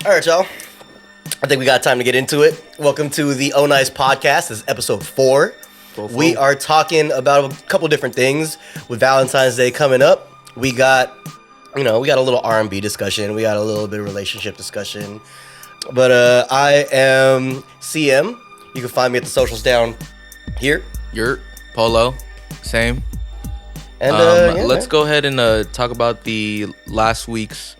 All right, y'all. I think we got time to get into it. Welcome to the Onice Podcast. This is episode 4. We are talking about a couple different things with Valentine's Day coming up. We got a little R&B discussion. We got a little bit of relationship discussion. But I am SeeEm. You can find me at the socials down here. Yurt, Polo, same. And let's go ahead and talk about the last week's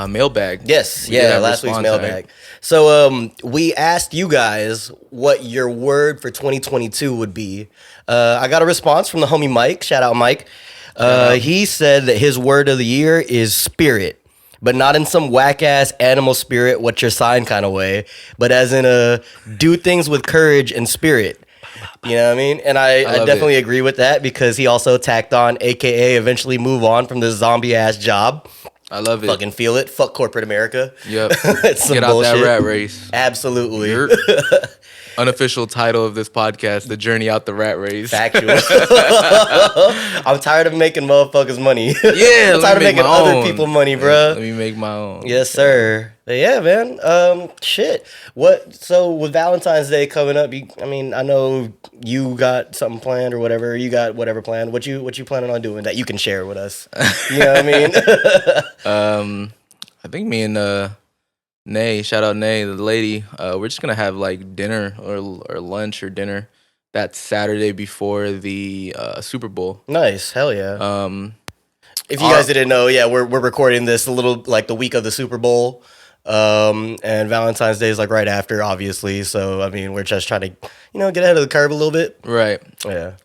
mailbag. Yes, last week's mailbag. Right? So we asked you guys what your word for 2022 would be. I got a response from the homie Mike. Shout out, Mike. He said that his word of the year is spirit, but not in some whack-ass animal spirit, what's your sign kind of way, but as in a do things with courage and spirit. You know what I mean? And I definitely agree with that because he also tacked on, AKA eventually move on from this zombie-ass job. I love it. Fucking feel it. Fuck corporate America. Yep. It's some Get out bullshit. that rat race. Absolutely. Unofficial title of this podcast, The Journey Out the Rat Race. Factual. I'm tired of making motherfuckers money. Yeah, I'm tired of making other people money, bro. Let me make my own. Yes, sir. But yeah, man. Shit. So with Valentine's Day coming up, I know you got something planned or whatever. You got whatever planned. What you planning on doing that you can share with us? You know what I mean? I think me and Nay, shout out Nay, the lady. We're just gonna have like dinner or lunch or dinner that Saturday before the Super Bowl. Nice, hell yeah. If you guys didn't know, yeah, we're recording this a little like the week of the Super Bowl, and Valentine's Day is like right after, obviously. So we're just trying to get ahead of the curve a little bit. Right. Yeah.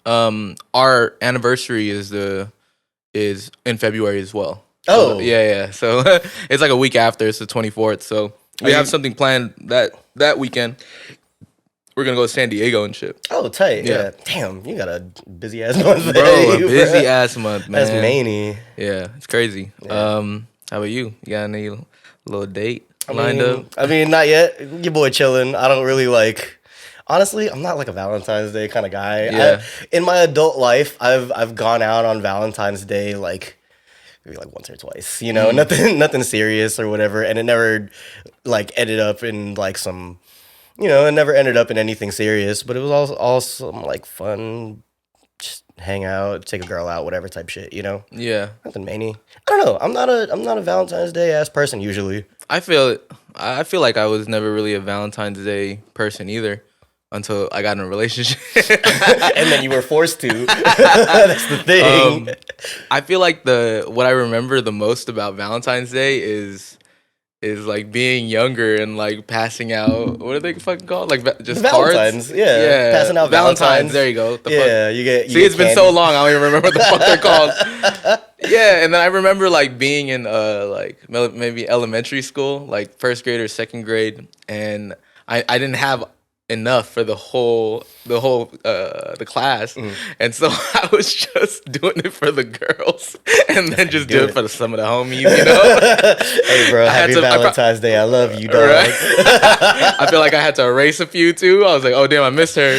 Our anniversary is in February as well. Oh. Yeah. So it's like a week after. It's the 24th. So we have something planned that weekend. We're going to go to San Diego and shit. Oh, tight. Yeah. Damn, you got a busy-ass month. Bro, a busy-ass month, man. That's many. Yeah, it's crazy. Yeah. How about you? You got any little date lined up? Not yet. Your boy chilling. I don't really honestly, I'm not like a Valentine's Day kind of guy. Yeah. In my adult life, I've gone out on Valentine's Day maybe like once or twice, nothing serious or whatever, and it never ended up in some, it never ended up in anything serious, but it was all some fun, just hang out, take a girl out, whatever type shit, Yeah. nothing many. I don't know. I'm not a Valentine's Day ass person usually. I feel like I was never really a Valentine's Day person either. Until I got in a relationship. And then you were forced to. That's the thing. I feel like what I remember the most about Valentine's Day is like being younger and like passing out. What are they fucking called? Like just Valentines. cards? Yeah. Passing out Valentines. There you go. You get. See, it's been so long. I don't even remember what the fuck they're called. Yeah, and then I remember like being in maybe elementary school, like first grade or second grade, and I didn't have enough for the whole class, and so I was just doing it for the girls, and then just do it for some of the homies, Hey, bro, happy Valentine's Day. I love you, dog. Right? I feel like I had to erase a few too. I was like, oh damn, I missed her.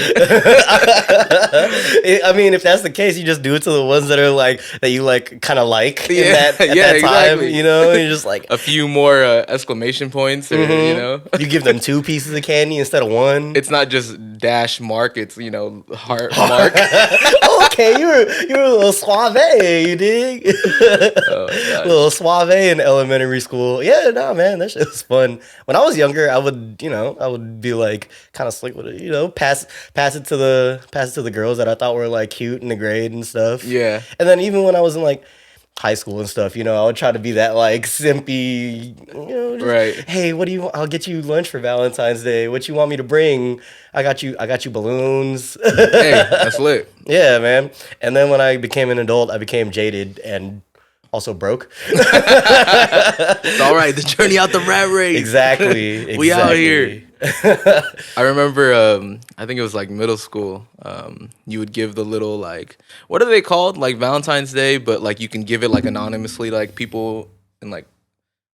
If that's the case, you just do it to the ones that are that you kind of like in that time, exactly. You're just like a few more exclamation points, or you give them 2 pieces of candy instead of 1. It's not just dash mark, it's heart mark. Okay, you were a little suave, you dig? A little suave in elementary school. Yeah, no, man, that shit was fun. When I was younger, I would be kind of slick with it, pass it to the girls that I thought were cute in the grade and stuff. Yeah. And then even when I was in high school and stuff, I would try to be that simpy, right. Hey, what do you want? I'll get you lunch for Valentine's Day. What you want me to bring? I got you balloons. Hey, that's lit. Yeah, man. And then when I became an adult, I became jaded and also broke. It's all right. The journey out the rat race. Exactly. We out here. I remember, I think it was middle school. You would give the little what are they called? Valentine's Day, but you can give it anonymously, people in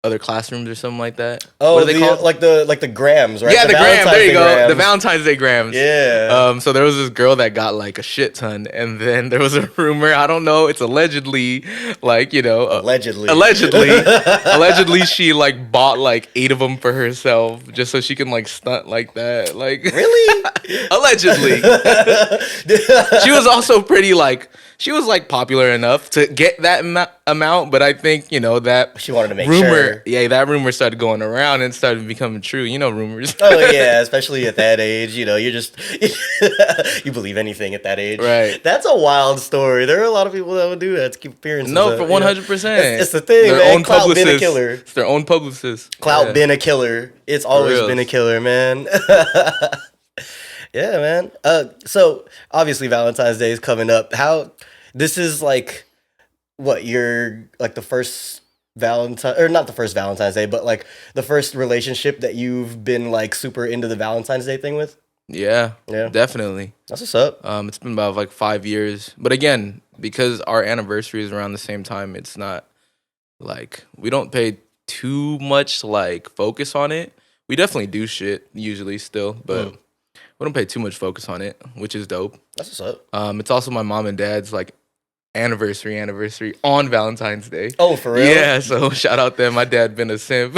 other classrooms or something like that. Oh, what are they called? Like the grams, right? Yeah, the grams. There you go. Grams. The Valentine's Day grams. Yeah. So there was this girl that got like a shit ton, and then there was a rumor. I don't know. It's allegedly, like allegedly she like bought like 8 of them for herself just so she can like stunt like that. Like Really? Allegedly. She was also pretty like. She was like popular enough to get that amount, but I think that she wanted to make rumor. Sure. Yeah, that rumor started going around and started becoming true. Rumors. Oh yeah, especially at that age. You're just you believe anything at that age. Right. That's a wild story. There are a lot of people that would do that to keep appearances. No, for 100%. It's the thing. Their own Clout publicist. been a killer. It's their own publicist. Clout been a killer. It's always been a killer, man. Yeah, man. So obviously Valentine's Day is coming up. This is like, what, you're like the first Valentine, or not the first Valentine's Day, but like the first relationship that you've been like super into the Valentine's Day thing with? Yeah, definitely. That's what's up. It's been about like 5 years. But again, because our anniversary is around the same time, it's not like, we don't pay too much like focus on it. We definitely do shit usually still, but we don't pay too much focus on it, which is dope. That's what's up. It's also my mom and dad's like anniversary on Valentine's Day. Oh, for real? Yeah, so shout out them. My dad been a simp.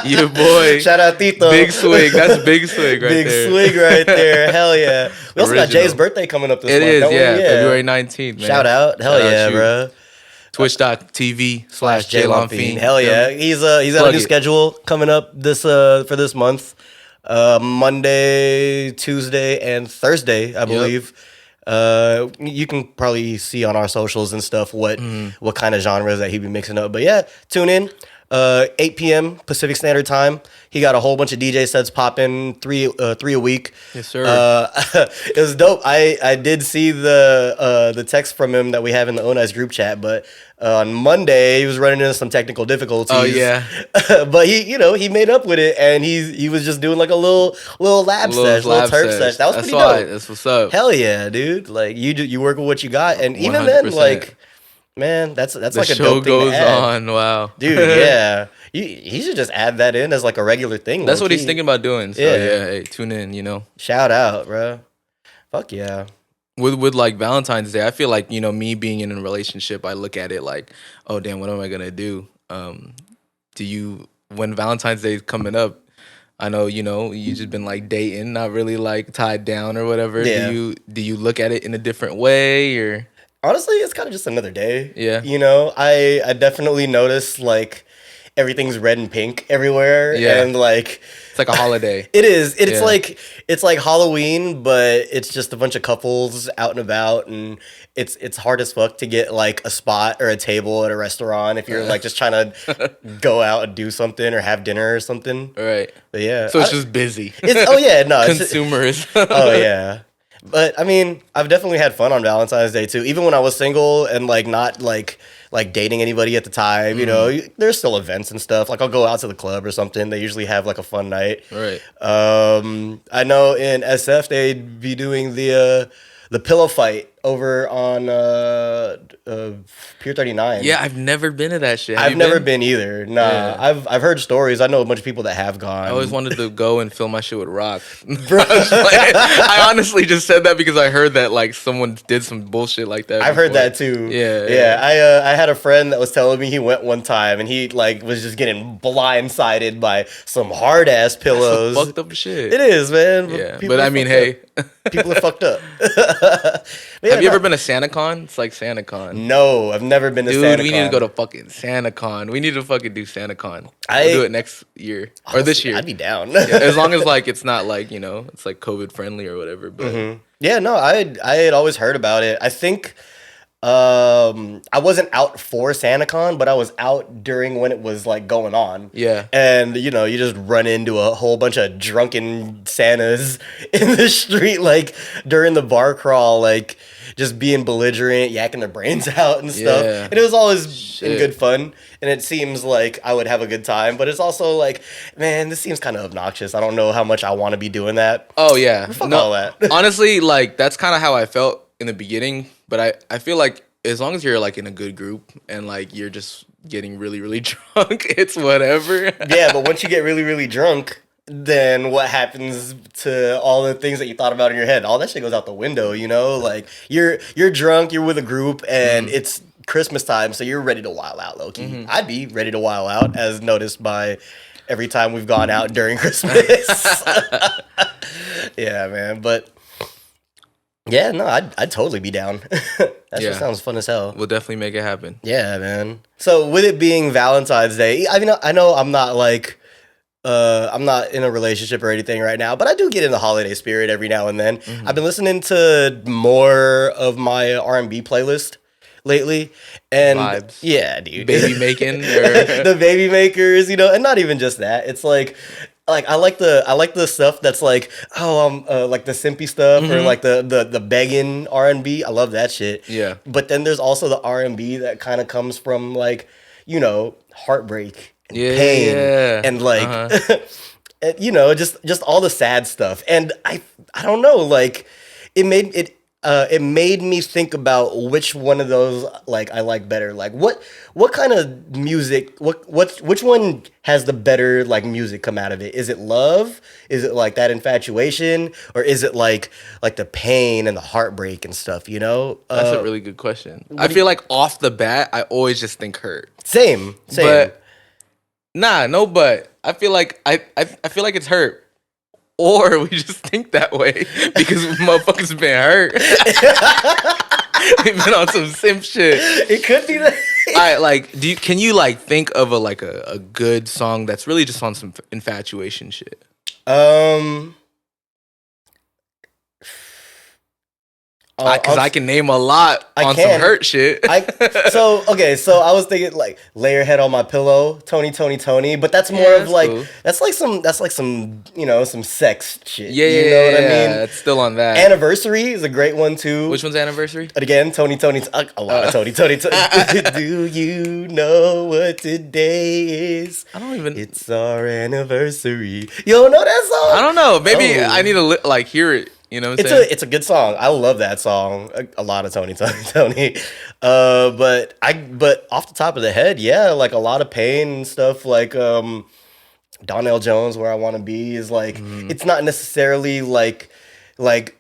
Your boy. Shout out Tito. Big swig. That's big swig right there. Big swig right there. Hell yeah. We also got Jay's birthday coming up this month. It is, yeah. February 19th, man. Shout out. Hell yeah, bro. Twitch.tv/JLonFiend. Hell yeah. He's got a new schedule coming up for this month. Monday, Tuesday, and Thursday, I believe. You can probably see on our socials and stuff what kind of genres that he be mixing up. But yeah, tune in. 8 p.m. Pacific Standard Time. He got a whole bunch of DJ sets popping, three a week. Yes, sir. It was dope. I did see the text from him that we have in the Onice group chat, but on Monday he was running into some technical difficulties. Oh yeah. But he made up with it, and he was just doing like a little lab sesh, little turf sesh. That was pretty dope. That's what's up. Hell yeah, dude! Like you work with what you got, and even then, like. Man, that's like a dope thing to add. The show goes on, wow. Dude, yeah. He should just add that in as like a regular thing. That's what he's thinking about doing. So yeah, hey, tune in, Shout out, bro. Fuck yeah. With like Valentine's Day, I feel like, me being in a relationship, I look at it like, oh damn, what am I gonna do? When Valentine's Day is coming up, I know, you just been like dating, not really like tied down or whatever. Yeah. Do you look at it in a different way or? Honestly, it's kind of just another day. Yeah. I definitely notice like everything's red and pink everywhere. Yeah. And like it's like a holiday. It is. It's like Halloween, but it's just a bunch of couples out and about, and it's hard as fuck to get like a spot or a table at a restaurant if you're like just trying to go out and do something or have dinner or something. Right. But yeah. So it's just busy. Consumerism. Oh yeah. But I mean, I've definitely had fun on Valentine's Day too. Even when I was single and like not like dating anybody at the time, there's still events and stuff. Like I'll go out to the club or something. They usually have like a fun night. Right. I know in SF they'd be doing the pillow fight over on Pier 39. Yeah, I've never been to that shit. I've never been either. Nah, yeah. I've heard stories. I know a bunch of people that have gone. I always wanted to go and film my shit with Rock. Bro, I honestly just said that because I heard that like someone did some bullshit like that. I've heard that too. Yeah. I had a friend that was telling me he went one time and he like was just getting blindsided by some hard ass pillows. Some fucked up shit. It is, man. Yeah, but I mean, hey, people are fucked up. Have you ever been to SantaCon? It's like SantaCon. No, I've never been to SantaCon. Dude, we need to go to fucking SantaCon. We need to fucking do SantaCon. We'll do it next year or this year. I'd be down. As long as like it's not like it's like COVID friendly or whatever. But yeah, no, I had always heard about it. I think I wasn't out for SantaCon, but I was out during when it was like going on. Yeah. And you just run into a whole bunch of drunken Santas in the street, like during the bar crawl, like just being belligerent, yakking their brains out and stuff. Yeah. And it was always in good fun. And it seems like I would have a good time, but it's also like, man, this seems kind of obnoxious. I don't know how much I want to be doing that. Oh yeah. Fuck all that. Honestly, like that's kind of how I felt in the beginning. But I feel like as long as you're like in a good group and like you're just getting really, really drunk, it's whatever. Yeah, but once you get really, really drunk, then what happens to all the things that you thought about in your head? All that shit goes out the window, you know? Like you're drunk, you're with a group, and it's Christmas time, so you're ready to wild out, low key. I'd be ready to wild out, as noticed by every time we've gone out during Christmas. Yeah, man. But yeah, no, I'd totally be down. That shit sounds fun as hell. We'll definitely make it happen. Yeah, man. So with it being Valentine's Day, I mean, I know I'm not like I'm not in a relationship or anything right now, but I do get in the holiday spirit every now and then. I've been listening to more of my R&B playlist lately, and Vibes. Yeah, dude, Baby making, the baby makers, you know, and not even just that. It's like I like the stuff that's like like the simpy stuff or like the begging R&B. I love that shit. Yeah. But then there's also the R&B that kind of comes from like, you know, heartbreak and pain and like and, you know, just all the sad stuff. And I don't know, like it made me think about which one of those like I like better. Like what kind of music, which one has the better like music come out of it? Is it love? Is it like that infatuation? Or is it like the pain and the heartbreak and stuff, you know? That's a really good question. I feel like off the bat, I always just think hurt. Same. But but I feel like I feel like it's hurt. Or we just think that way because motherfuckers been hurt. They've been on some simp shit. It could be that. I like. Can you like think of a good song that's really just on some infatuation shit? Because I can name a lot on some hurt shit. So I was thinking like lay your head on my pillow, Tony, but that's more of like cool. that's like some you know some sex shit. Yeah, you know what I mean. It's still on that. Anniversary is a great one too. Which one's Anniversary? And again, Tony, a lot of Tony. Do you know what today is? I don't even. It's our anniversary. You don't know that song? I don't know. Maybe I need to like hear it. You know what I'm saying? It's a good song. I love that song. A lot of Tony. But off the top of the head, yeah, like a lot of pain and stuff. Like Donnell Jones, Where I Want to Be is like it's not necessarily like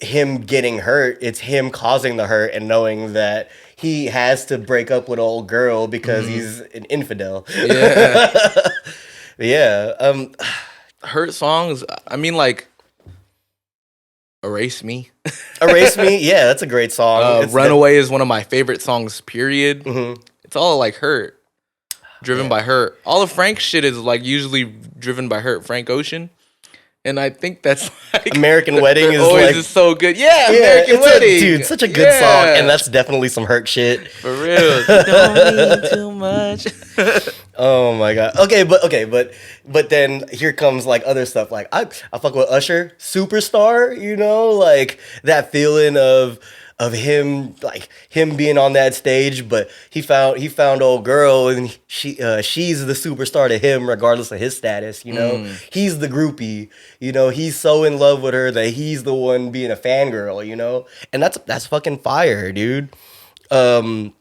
him getting hurt. It's him causing the hurt and knowing that he has to break up with an old girl because he's an infidel. Yeah. Yeah. Hurt songs. I mean, like. Erase Me. Erase Me, yeah, that's a great song. Runaway is one of my favorite songs, period. It's all like hurt. Driven by hurt. All of Frank's shit is like usually driven by hurt. Frank Ocean. And I think that's like American Wedding is always like is so good. Yeah, American Wedding. Dude, such a good song. And that's definitely some hurt shit. For real. Don't need too much. Oh my god. Okay, but then here comes like other stuff. Like I fuck with Usher, Superstar, you know, like that feeling of him, like him being on that stage, but he found old girl and she's the superstar to him regardless of his status, you know. He's the groupie, you know, he's so in love with her that he's the one being a fangirl, you know. And that's fucking fire, dude. You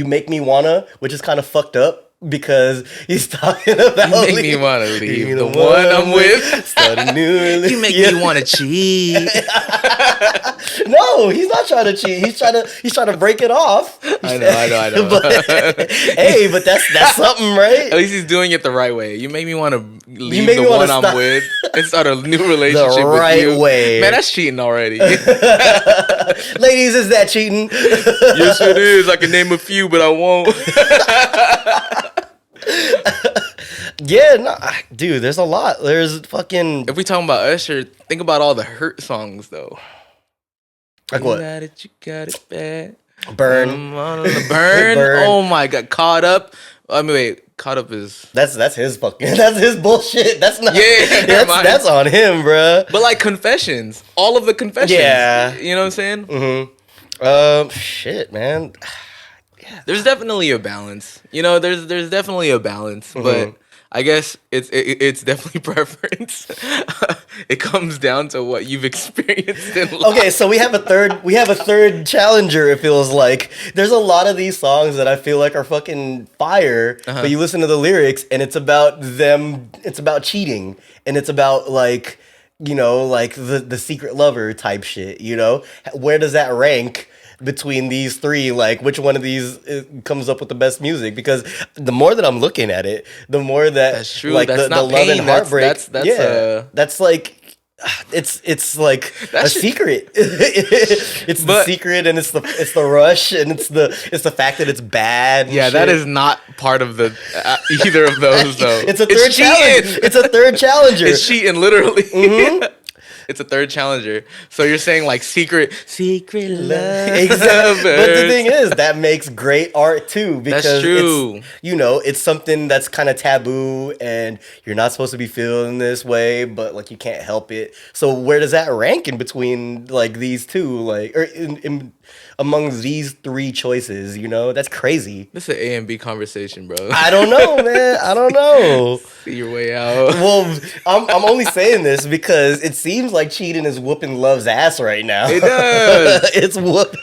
Make Me Wanna, which is kind of fucked up. Because he's talking about you make me want to leave the one I'm with. Start a new relationship. You make me want to cheat. No, he's not trying to cheat. He's trying to break it off. I know. but that's something, right? At least he's doing it the right way. You make me want to leave the one I'm with and start a new relationship the right with you. way. Man, that's cheating already. Ladies, is that cheating? Yes, it is. I can name a few, but I won't. Yeah, no, dude, there's a lot. There's fucking. If we talking about Usher, think about all the hurt songs though. Like what? You got it bad. Burn. Burn. Oh my god, Caught Up. I mean, wait, Caught Up is that's his fucking that's his bullshit. That's not. Yeah, that's on him, bruh. But like Confessions, all of the Confessions. Yeah, you know what I'm saying? Shit, man. There's definitely a balance. You know, there's definitely a balance, but I guess it's definitely preference. It comes down to what you've experienced in life. Okay, so we have a third challenger. It feels like there's a lot of these songs that I feel like are fucking fire, but you listen to the lyrics and it's about them. It's about cheating, and it's about like like the secret lover type shit. Where does that rank between these three? Like, which one of these comes up with the best music? Because the more that I'm looking at it, the more that That's true. like That's the not love pain. and heartbreak. That's like. It's like a secret. It's the secret, and it's the rush, and it's the fact that it's bad. And yeah, shit. that is not part of the either of those though. It's a third challenge. It's a third challenger. It's cheating, literally. It's a third challenger. So you're saying like secret love. Exactly. But the thing is, that makes great art too, because that's true. It's something that's kind of taboo, and you're not supposed to be feeling this way, but like you can't help it. So where does that rank in between like these two, like or in among these three choices? That's crazy. This is an A and B conversation, bro. I don't know, man. I don't know. See your way out. Well, I'm only saying this because it seems like cheating is whooping love's ass right now. It does. It's whoop.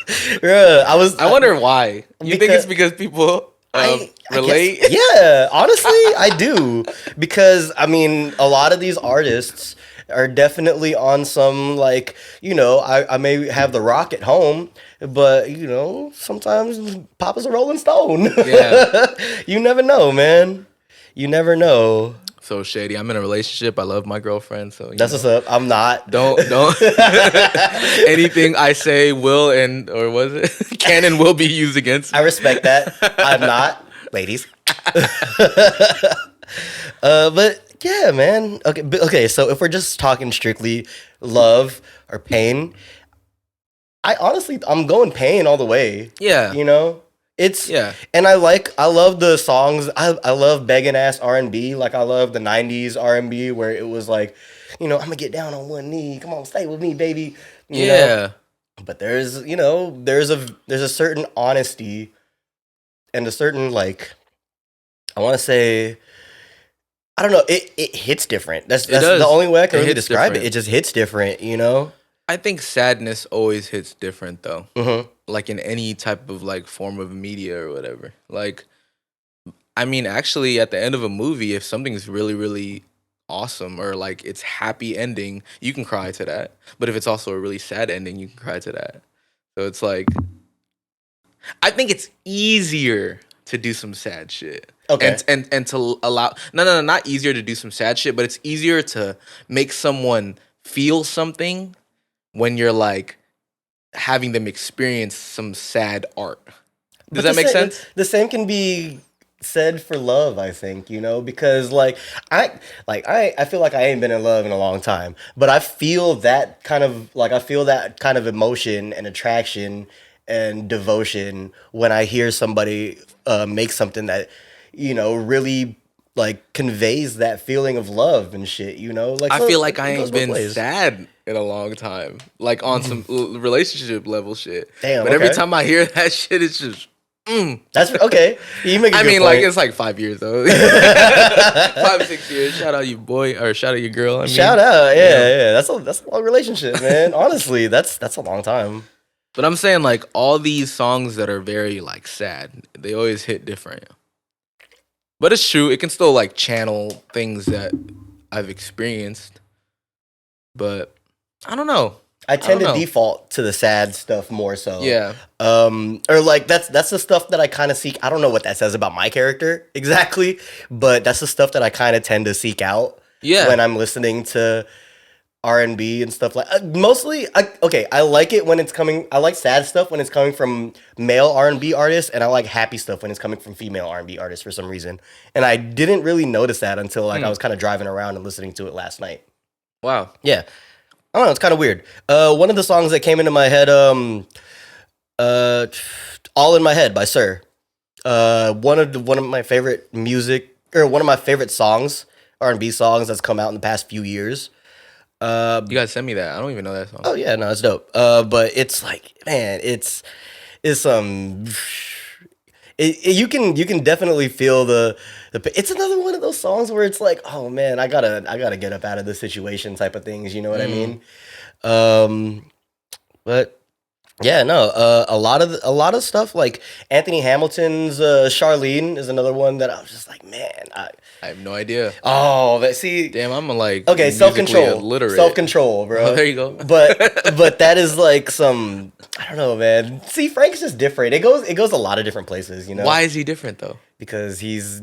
I wonder why. You think it's because people relate? Yeah, honestly, I do. Because a lot of these artists are definitely on some like, I may have the rock at home, but sometimes Papa's a Rolling Stone. Yeah. You never know, man. You never know. So shady. I'm in a relationship. I love my girlfriend. So that's what's up. I'm not. Don't. Anything I say will can and will be used against me. I respect that. I'm not, ladies. But yeah, man. Okay. So if we're just talking strictly love or pain, I'm going pain all the way. Yeah. And I love the songs. I love begging ass R&B. Like I love the 90s R&B where it was like, I'm gonna get down on one knee. Come on, stay with me, baby. You know? But there's a certain honesty and a certain like, I want to say, I don't know. It hits different. That's the only way I can really describe it. It just hits different, I think sadness always hits different though. Mm-hmm. Like in any type of like form of media or whatever. Like, actually at the end of a movie, if something's really, really awesome or like it's happy ending, you can cry to that. But if it's also a really sad ending, you can cry to that. So it's like, I think it's easier to do some sad shit. Okay. And to allow, no, not easier to do some sad shit, but it's easier to make someone feel something when you're like having them experience some sad art. Does that make sense? The same can be said for love, I think, because I feel like I ain't been in love in a long time, but I feel that kind of emotion and attraction and devotion when I hear somebody make something that, really like conveys that feeling of love and shit, Like I feel like I ain't been sad in a long time, like on some relationship level shit. Damn. But every time I hear that shit, it's just. That's okay. You make a good point. Like it's like 5 years though. 5-6 years. Shout out you boy or shout out your girl. Shout out, yeah. That's a long relationship, man. Honestly, that's a long time. But I'm saying like all these songs that are very like sad, they always hit different. But it's true, it can still like channel things that I've experienced. But I don't know. I tend to default to the sad stuff more so. Yeah. Or like that's the stuff that I kind of seek. I don't know what that says about my character exactly, but that's the stuff that I kind of tend to seek out. Yeah. When I'm listening to R&B and stuff like mostly. I like it when it's coming. I like sad stuff when it's coming from male R&B artists, and I like happy stuff when it's coming from female R&B artists for some reason. And I didn't really notice that until like I was kind of driving around and listening to it last night. Wow. Yeah. I don't know, it's kind of weird. One of the songs that came into my head, "All in My Head" by Sir. One of my favorite one of my favorite songs, R&B songs that's come out in the past few years. You gotta send me that. I don't even know that song. Oh yeah, no, it's dope. But it's like, man, you can definitely feel the It's another one of those songs where it's like, oh man, I gotta get up out of this situation type of things. You know what I mean? But yeah, no, a lot of stuff like Anthony Hamilton's Charlene is another one that I was just like, man, I have no idea. oh, but see, Damn, I'm like okay, self-control, illiterate. self-control, bro. Oh, there you go. But that is like some, I don't know, man. See, Frank's just different. It goes a lot of different places, you know. Why is he different though? Because he's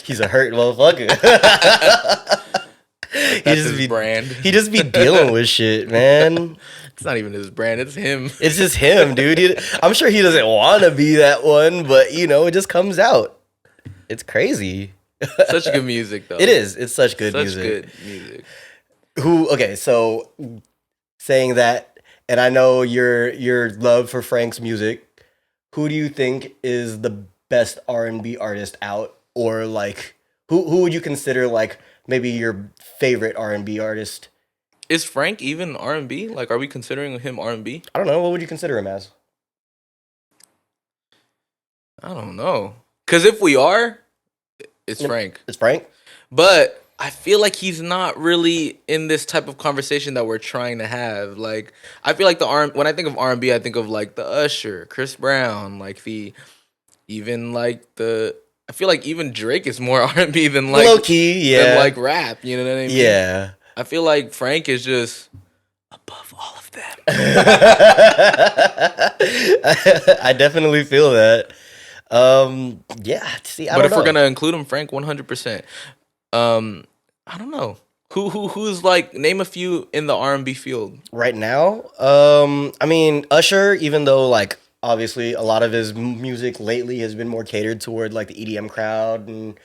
he's a hurt motherfucker. That's his brand. He just be dealing with shit, man. It's not even his brand. It's him. It's just him, dude. I'm sure he doesn't want to be that one, but you know, it just comes out. It's crazy. Such good music, though. It is. It's such good Such music. good music. Okay, so saying that, and I know your love for Frank's music, who do you think is the best R&B artist out, or like who would you consider like maybe your favorite R&B artist? Is Frank even R&B? Like, are we considering him R&B? I don't know. What would you consider him as? I don't know. Because if we are, it's Frank. It's Frank? But I feel like he's not really in this type of conversation that we're trying to have. Like, I feel like when I think of R&B, I think of like the Usher, Chris Brown, like I feel like even Drake is more R&B than like low key, yeah, than like rap. You know what I mean? Yeah. I feel like Frank is just above all of them. I definitely feel that. Yeah. See, I but don't if know. we're gonna include him, Frank, 100%. I don't know who's like, name a few in the R&B field right now. I mean Usher, even though like obviously a lot of his music lately has been more catered toward like the EDM crowd, and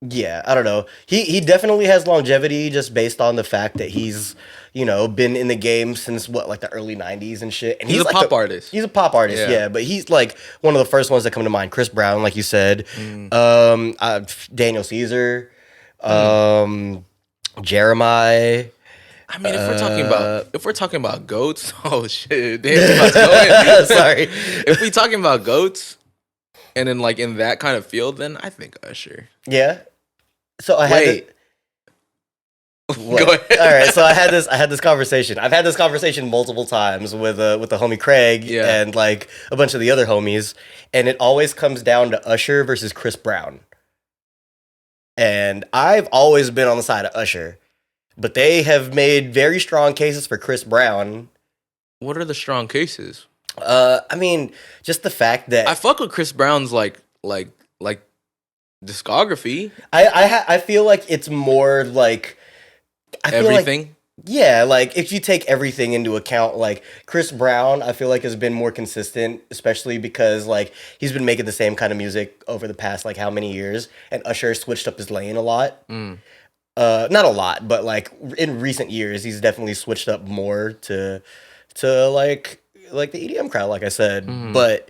yeah, I don't know. He definitely has longevity just based on the fact that he's, you know, been in the game since what, like the early 90s and shit. And he's a like pop artist. He's a pop artist, Yeah. yeah. But he's like one of the first ones that come to mind. Chris Brown, like you said. Daniel Caesar. Jeremiah. I mean, if we're talking about goats, oh shit, damn, let's go in. Sorry. If we talking about goats, and then like in that kind of field, then I think Usher. Yeah. So I Wait. What? Go ahead. All right, so I had this conversation. I've had this conversation multiple times with the homie Craig and like a bunch of the other homies, and it always comes down to Usher versus Chris Brown. And I've always been on the side of Usher, but they have made very strong cases for Chris Brown. What are the strong cases? I mean, just the fact that I fuck with Chris Brown's like discography. I feel like it's more like Everything. Yeah, like if you take everything into account, like Chris Brown, I feel like has been more consistent, especially because like he's been making the same kind of music over the past like how many years, and Usher switched up his lane a lot. Not a lot, but like in recent years, he's definitely switched up more to like the EDM crowd, like I said. But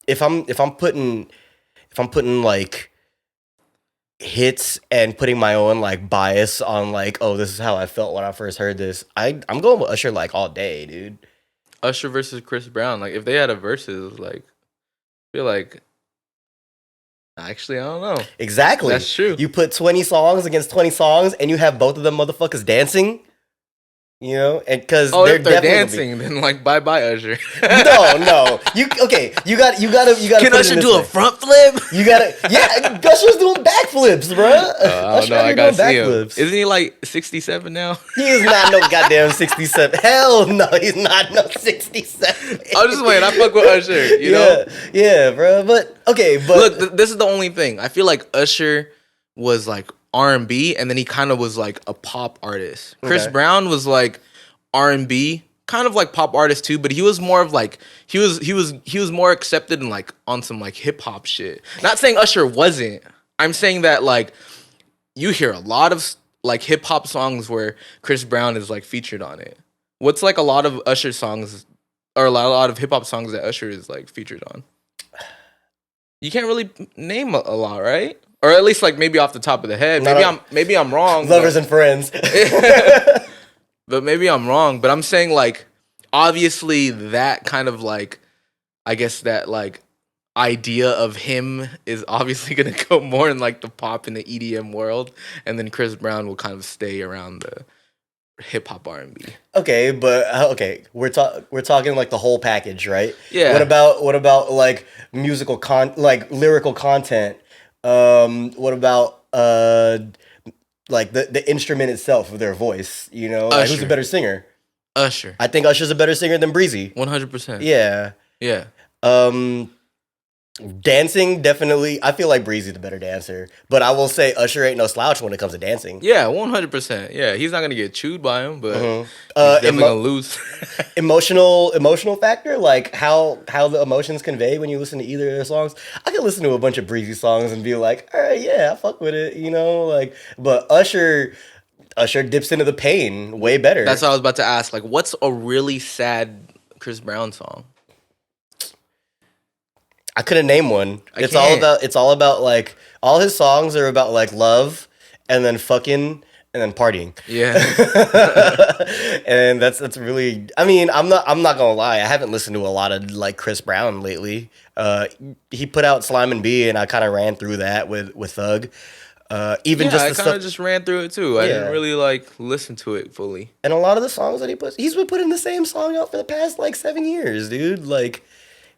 if I'm putting like hits and putting my own like bias on like, oh, this is how I felt when I first heard this, I'm going with Usher like all day, dude. Usher versus Chris Brown. Like if they had a versus, like I feel like actually I don't know. Exactly. That's true. You put 20 songs against 20 songs and you have both of them motherfuckers dancing. You know, and because if they're dancing, then like bye Usher. No. You gotta. Can Usher do a front flip? You gotta. Yeah, Usher's doing backflips, bro. I don't know. I gotta see him. Isn't he like 67 now? He is not no goddamn 67. Hell no, he's not no 67. I'm just waiting. I fuck with Usher. You know? Yeah, bro. But okay, but look, this is the only thing. I feel like Usher was like R&B, and then he kind of was like a pop artist. Chris Brown was like R&B, kind of like pop artist too, but he was more of like he was more accepted and like on some like hip hop shit. Not saying Usher wasn't. I'm saying that like you hear a lot of like hip hop songs where Chris Brown is like featured on it. What's like a lot of Usher songs or a lot of hip hop songs that Usher is like featured on? You can't really name a lot, right? Or at least like maybe off the top of the head. Maybe I'm wrong. Lovers and Friends. But maybe I'm wrong. But I'm saying like obviously that kind of like I guess that like idea of him is obviously going to go more in like the pop and the EDM world, and then Chris Brown will kind of stay around the hip hop R&B. Okay, but okay, we're talking like the whole package, right? Yeah. What about like like lyrical content? What about like the instrument itself of their voice? You know, like, who's a Usher. better singer? Usher. I think Usher's a better singer than Breezy. 100%. Yeah. Yeah. Dancing, definitely. I feel like Breezy's the better dancer, but I will say Usher ain't no slouch when it comes to dancing. Yeah, 100%. Yeah, he's not gonna get chewed by him, but he's definitely gonna lose. emotional factor, like how the emotions convey when you listen to either of their songs. I could listen to a bunch of Breezy songs and be like, all right, yeah, I fuck with it, you know, like. But Usher dips into the pain way better. That's what I was about to ask. Like, what's a really sad Chris Brown song? I couldn't name one. It's all about like all his songs are about like love and then fucking and then partying. Yeah. And that's really, I mean, I'm not gonna lie, I haven't listened to a lot of like Chris Brown lately. He put out Slime and B and I kind of ran through that with Thug. I kind of just ran through it too. I didn't really like listen to it fully. And a lot of the songs that he puts, he's been putting the same song out for the past like 7 years, dude. Like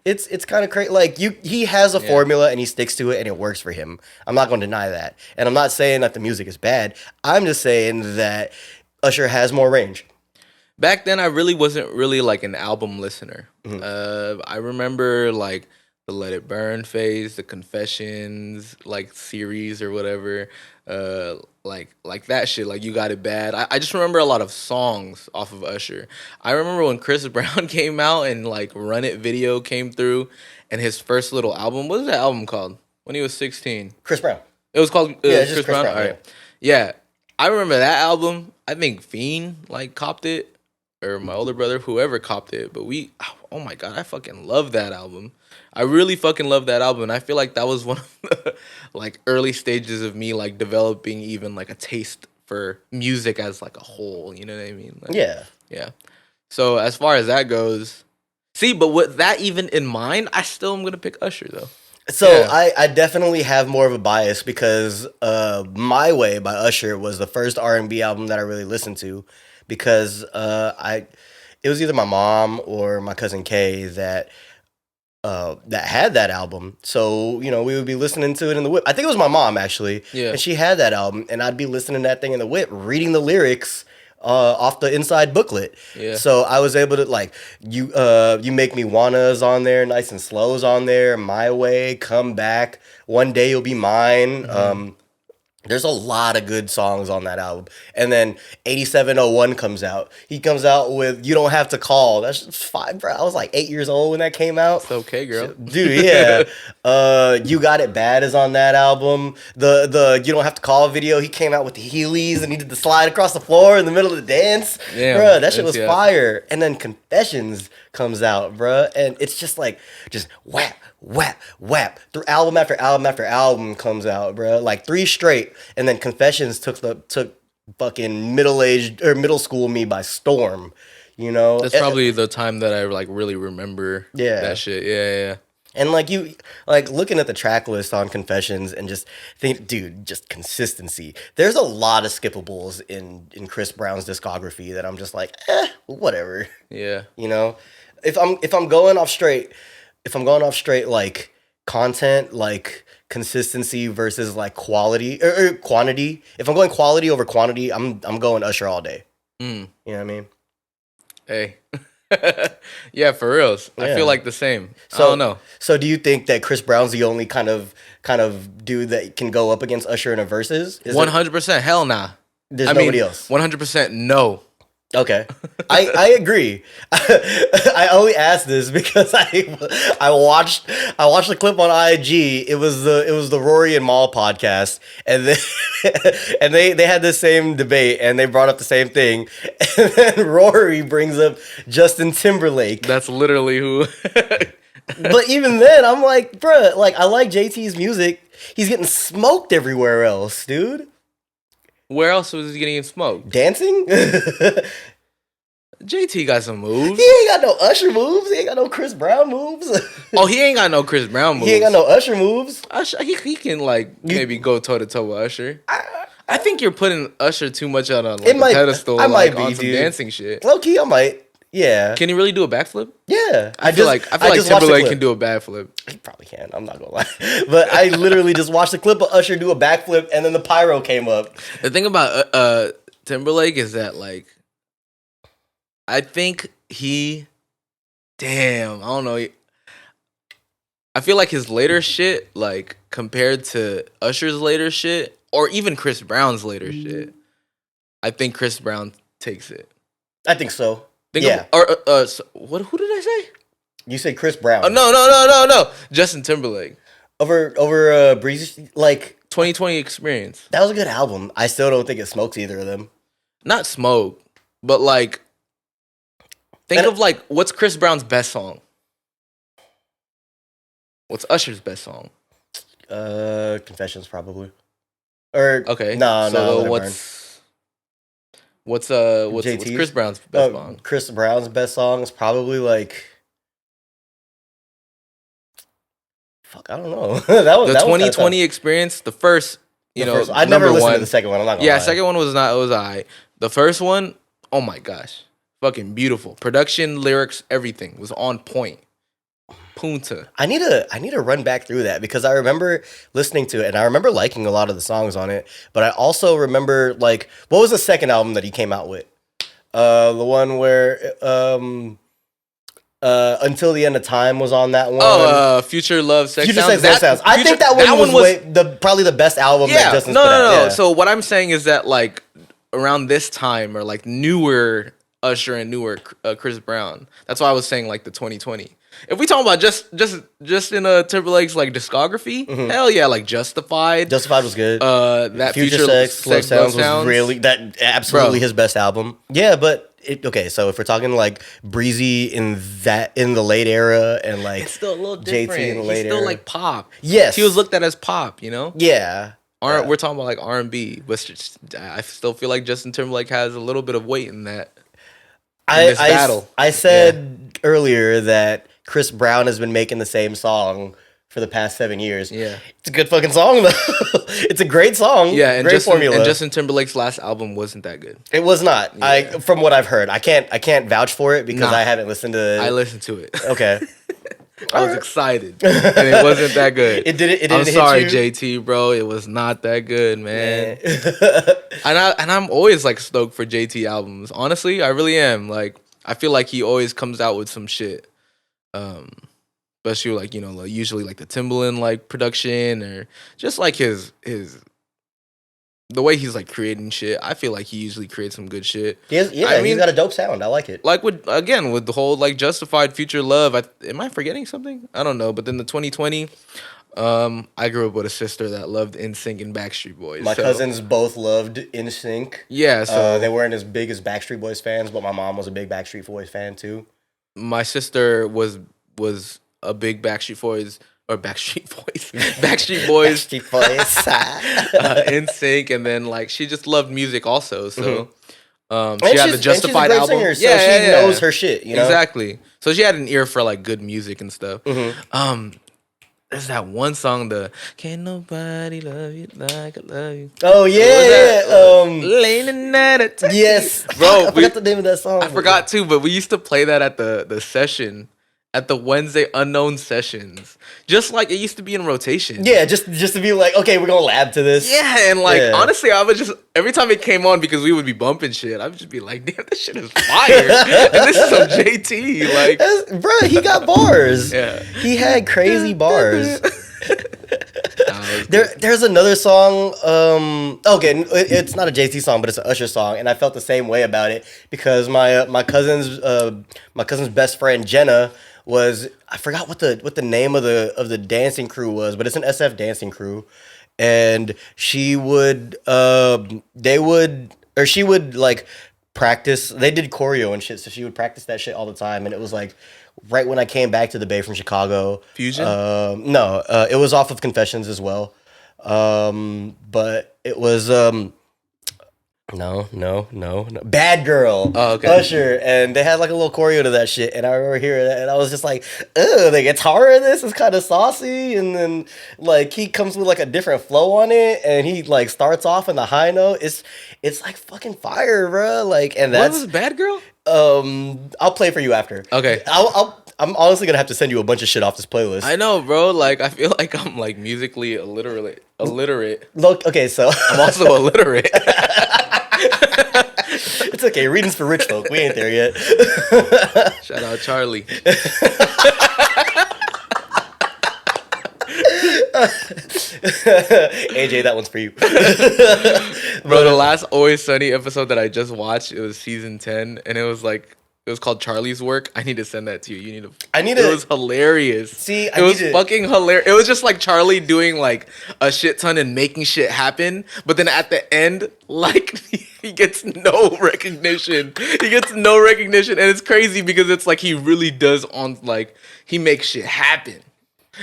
it's kind of crazy. Like he has a formula and he sticks to it and it works for him. I'm not going to deny that. And I'm not saying that the music is bad. I'm just saying that Usher has more range. Back then, I really wasn't really like an album listener. I remember like the Let It Burn phase, the Confessions like series or whatever, like that shit. Like You Got It Bad. I just remember a lot of songs off of Usher. I remember when Chris Brown came out and like Run It video came through, and his first little album. What was that album called? When he was 16. Chris Brown. It was called Chris Brown. All right. Yeah, I remember that album. I think Fiend like copped it, or my older brother, whoever copped it. But oh my god, I fucking love that album. I really fucking love that album. And I feel like that was one of the like early stages of me like developing even like a taste for music as like a whole. You know what I mean? Like, yeah. So as far as that goes, but with that even in mind, I still am gonna pick Usher though. So I definitely have more of a bias because My Way by Usher was the first R&B album that I really listened to because it was either my mom or my cousin Kay that had that album. So, you know, we would be listening to it in the whip. I think it was my mom actually. Yeah. And she had that album and I'd be listening to that thing in the whip, reading the lyrics off the inside booklet. Yeah. So I was able to like you Make Me Wanna's on there, Nice and Slow's on there, My Way, Come Back, One Day You'll Be Mine. Mm-hmm. There's a lot of good songs on that album. And then 8701 comes out. He comes out with You Don't Have to Call. That's just fine, bro. I was like 8 years old when that came out. It's okay, girl. Dude, yeah. You Got It Bad is on that album. The You Don't Have to Call video, he came out with the Heelys and he did the slide across the floor in the middle of the dance. Yeah, bro, that shit was fire. And then Confessions comes out, bro. And it's just like, just whap, whap, whap. Through album after album after album comes out, bro. Like 3 straight. And then Confessions took fucking middle school me by storm, you know? That's probably the time that I like really remember that shit. Yeah. And like you like looking at the track list on Confessions and just think, dude, just consistency. There's a lot of skippables in Chris Brown's discography that I'm just like, whatever. Yeah. You know? If I'm going off straight like content, like consistency versus like quality or quantity. If I'm going quality over quantity, I'm going Usher all day. You know what I mean? Hey. Yeah, for reals. Yeah. I feel like the same. So, I don't know. So do you think that Chris Brown's the only kind of dude that can go up against Usher in a versus? 100%. Hell nah. There's nobody else. 100% no. Okay, I agree. I only asked this because I watched the clip on IG. It was the Rory and Mal podcast, and they had the same debate, and they brought up the same thing. And then Rory brings up Justin Timberlake. That's literally who. But even then, I'm like, bruh, like I like JT's music. He's getting smoked everywhere else, dude. Where else was he getting smoked? Dancing? JT got some moves. He ain't got no Usher moves. He ain't got no Chris Brown moves. Oh, he ain't got no Chris Brown moves. He ain't got no Usher moves. Usher, he can like maybe go toe to toe with Usher. I think you're putting Usher too much on a pedestal. I might like, be, on some dude. Dancing shit. Low key, I might. Yeah. Can he really do a backflip? Yeah. I feel like Timberlake can do a backflip. He probably can. I'm not gonna lie. But I literally just watched the clip of Usher do a backflip, and then the pyro came up. The thing about Timberlake is that like, I think I don't know. I feel like his later shit, like compared to Usher's later shit, or even Chris Brown's later shit, I think Chris Brown takes it. I think so. Who did I say? You said Chris Brown. Oh, no. Justin Timberlake. Over Breezy, like 2020 Experience. That was a good album. I still don't think it smokes either of them. Not smoke, but like think of like what's Chris Brown's best song? What's Usher's best song? Confessions probably. Or okay. No. What's Chris Brown's best song? Chris Brown's best song is probably like, fuck, I don't know. that was 2020 Experience. The first, I never listened to the second one. I'm not gonna lie. Second one was not. It was The first one, oh my gosh, fucking beautiful. Production, lyrics, everything was on point. Punta. I need to run back through that because I remember listening to it and I remember liking a lot of the songs on it. But I also remember like, what was the second album that he came out with? The one where Until the End of Time was on that one. Oh, Future Love Sex Future Sounds. Sex Sounds. I think that one was probably the best album that Justin's put out. No. Yeah. So what I'm saying is that like around this time or like newer Usher and newer Chris Brown. That's why I was saying like the 2020. If we talk about just in Timberlake's like discography, hell yeah, like Justified. Justified was good. That Future Sex Love Sounds was really absolutely his best album. Yeah, but okay, so if we're talking like Breezy in the late era and like it's still a little different. JT in the late era. Still like pop. Yes, he was looked at as pop. Yeah. We're talking about like R&B, but I still feel like Justin Timberlake has a little bit of weight in that. Battle. I said earlier that Chris Brown has been making the same song for the past 7 years. Yeah. It's a good fucking song, though. It's a great song. Yeah, and great formula. And Justin Timberlake's last album wasn't that good. It was not. Yeah. From what I've heard. I can't vouch for it because I haven't listened to it. I listened to it. Okay. I was excited, and it wasn't that good. It didn't. I'm sorry, JT, bro. It was not that good, man. and I'm always like stoked for JT albums. Honestly, I really am. Like, I feel like he always comes out with some shit. Especially like usually like the Timbaland like production or just like his the way he's like creating shit. I feel like he usually creates some good shit. He's got a dope sound. I like it. Like with the whole like Justified, Future Love. Am I forgetting something? I don't know. But then the 2020, I grew up with a sister that loved NSYNC and Backstreet Boys. My cousins both loved NSYNC. Yeah, so they weren't as big as Backstreet Boys fans, but my mom was a big Backstreet Boys fan too. My sister was a big Backstreet Boys. Backstreet Boys, NSYNC, and then like she just loved music also. So she had the Justified album. Singer, so she knows her shit. Exactly. So she had an ear for like good music and stuff. There's that one song, the "Can't Nobody Love You Like I Love You." Oh yeah. Late at night. Yes, bro. I forgot the name of that song. I forgot too, but we used to play that at the session. At the Wednesday unknown sessions, just like it used to be in rotation. Yeah, just to be like, okay, we're gonna lab to this. Yeah, and like honestly, I would just every time it came on because we would be bumping shit, I would just be like, damn, this shit is fire, and this is some JT. Like, bro, he got bars. Yeah, he had crazy bars. There's another song. Okay, it's not a JT song, but it's an Usher song, and I felt the same way about it because my cousin's best friend Jenna was, I forgot what the name of the dancing crew was, but it's an SF dancing crew, and she would like practice. They did choreo and shit, so she would practice that shit all the time, and it was like right when I came back to the Bay from Chicago. Fusion? No, it was off of Confessions as well, but it was No. Bad Girl. Oh, okay. Usher. And they had like a little choreo to that shit. And I remember hearing that and I was just like, ugh, the guitar in this is kind of saucy. And then like he comes with like a different flow on it. And he like starts off in the high note. It's like fucking fire, bro. Like, and What that's was Bad Girl? I'll play for you after. Okay. I'm honestly gonna have to send you a bunch of shit off this playlist. I know, bro. Like, I feel like I'm like musically illiterate. Look, okay, so I'm also illiterate. it's okay. Readings for rich folk. We ain't there yet. Shout out Charlie. AJ, that one's for you. Bro, the last Always Sunny episode that I just watched, it was season 10, and it was called Charlie's Work. I need to send that to you. It was hilarious. See, it was fucking hilarious. It was just like Charlie doing like a shit ton and making shit happen, but then at the end, like he gets no recognition. He gets no recognition, and it's crazy because it's like he really does he makes shit happen.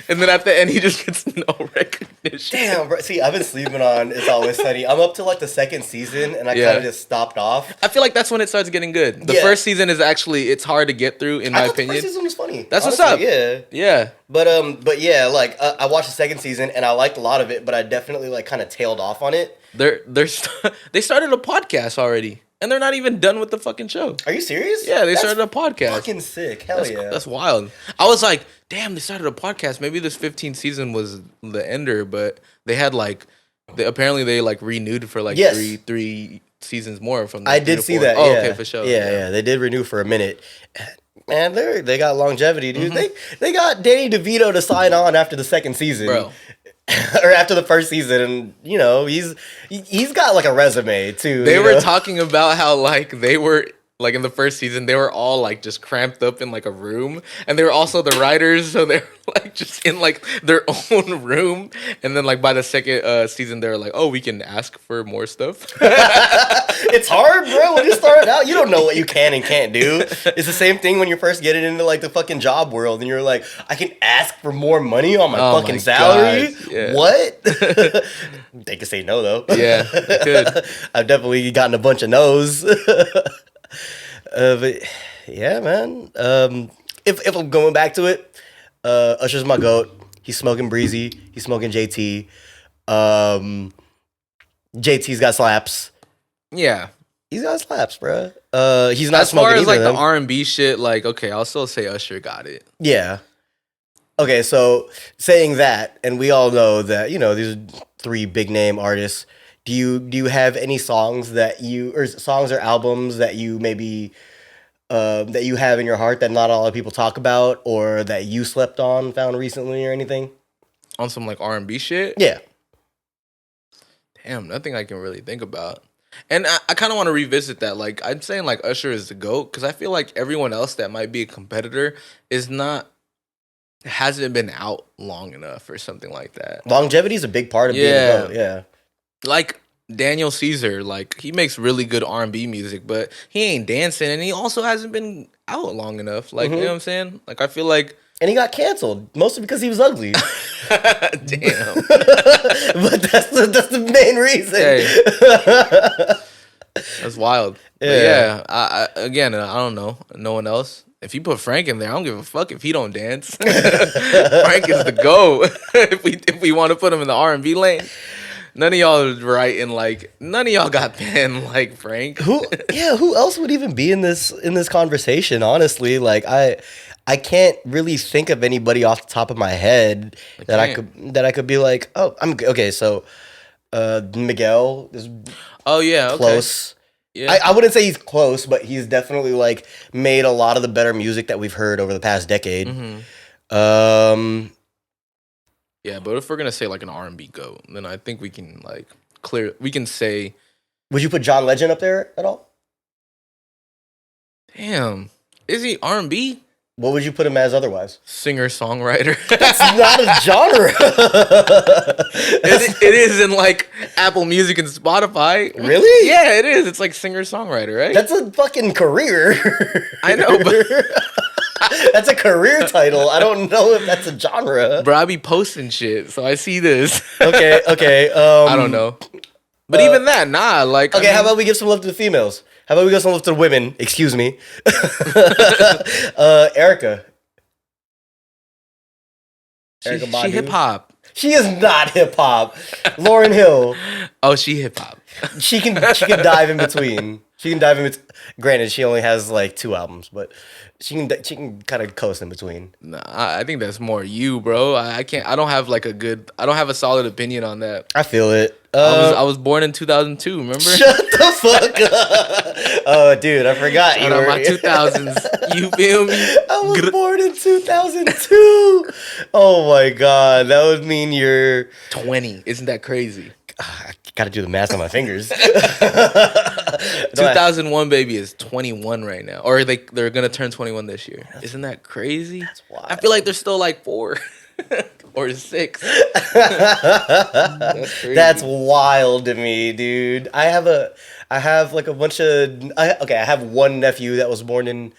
And then at the end, he just gets no recognition. Damn, bro. See, I've been sleeping on It's Always Sunny. I'm up to like the second season, and I kind of just stopped off. I feel like that's when it starts getting good. The first season is actually, it's hard to get through, in my opinion. The first season was funny. That's honestly, what's up. Yeah. But yeah, like I watched the second season, and I liked a lot of it, but I definitely like kind of tailed off on it. They started a podcast already. And they're not even done with the fucking show. Are you serious? Yeah, they started a podcast. Fucking sick. Hell yeah. That's wild. I was like, damn, they started a podcast. Maybe this 15th season was the ender, but they had apparently they like renewed for like three seasons more from I did see that. Oh, yeah. okay, for sure. Yeah. They did renew for a minute. Man, they got longevity, dude. Mm-hmm. They got Danny DeVito to sign on after the second season. Bro. Or after the first season, and you know he's got like a resume too. They were talking about how like they were like in the first season they were all like just cramped up in like a room, and they were also the writers, so they're like just in like their own room. And then like by the second season, they're like, oh, we can ask for more stuff. It's hard, bro. When you start out, you don't know what you can and can't do. It's the same thing when you're first getting into like the fucking job world, and you're like, I can ask for more money on my fucking salary. Yeah. What? They can say no though. Yeah, they could. I've definitely gotten a bunch of no's. But yeah, man. If I'm going back to it, Usher's my goat. He's smoking Breezy. He's smoking JT. JT's got slaps. Yeah, he's got slaps, bro. He's not as smoking far as like either, the R&B shit. Like, okay, I'll still say Usher got it. Yeah. Okay, so saying that, and we all know that these are three big name artists. Do you have any songs songs or albums that you maybe that you have in your heart that not a lot of people talk about, or that you found recently, or anything? On some like R&B shit? Yeah. Damn, nothing I can really think about. And I kind of want to revisit that. Like, I'm saying like Usher is the GOAT because I feel like everyone else that might be a competitor hasn't been out long enough or something like that. Longevity is a big part of being a GOAT. Yeah. Like Daniel Caesar, like he makes really good R&B music, but he ain't dancing, and he also hasn't been out long enough. Like, you know what I'm saying? Like, I feel like. And he got canceled, mostly because he was ugly. Damn. But that's the main reason. Hey. That's wild. Yeah. I don't know. No one else. If you put Frank in there, I don't give a fuck if he don't dance. Frank is the GOAT. if we want to put him in the R&B lane. None of y'all none of y'all got pen like Frank. Who else would even be in this conversation, honestly? Like I can't really think of anybody off the top of my head that I could be like, oh, I'm okay. So, Miguel is close. Okay. Yeah. I wouldn't say he's close, but he's definitely like made a lot of the better music that we've heard over the past decade. Mm-hmm. Yeah, but if we're gonna say like an R&B GOAT, then I think we can say. Would you put John Legend up there at all? Damn, is he R&B? What would you put him as otherwise? Singer-songwriter. That's not a genre. It is in like Apple Music and Spotify. Really? Yeah, it is. It's like singer-songwriter, right? That's a fucking career. I know, but that's a career title. I don't know if that's a genre. Bro, I be posting shit, so I see this. Okay. I don't know. But even that, nah. Like, okay, how about we give some love to the females? How about we give some love to the women? Excuse me. Erica. She hip hop. She is not hip hop. Lauryn Hill. Oh, she hip hop. She can dive in between. She can dive in between. Granted, she only has like 2 albums, but she can kind of coast in between. Nah, I think that's more you, bro. I can't. I don't have like I don't have a solid opinion on that. I feel it. I was born in 2002. Remember? Shut the fuck up. Oh, dude, I forgot. You know my 2000s. You feel me? I was born in 2002. Oh my god, that would mean you're 20. Isn't that crazy? I gotta do the math on my fingers. 2001 baby is 21 right now, or they're gonna turn 21 this year. Isn't that crazy? That's wild. I feel like they're still like 4 or 6. That's crazy. That's wild to me, dude. I have like a bunch of I have one nephew that was born in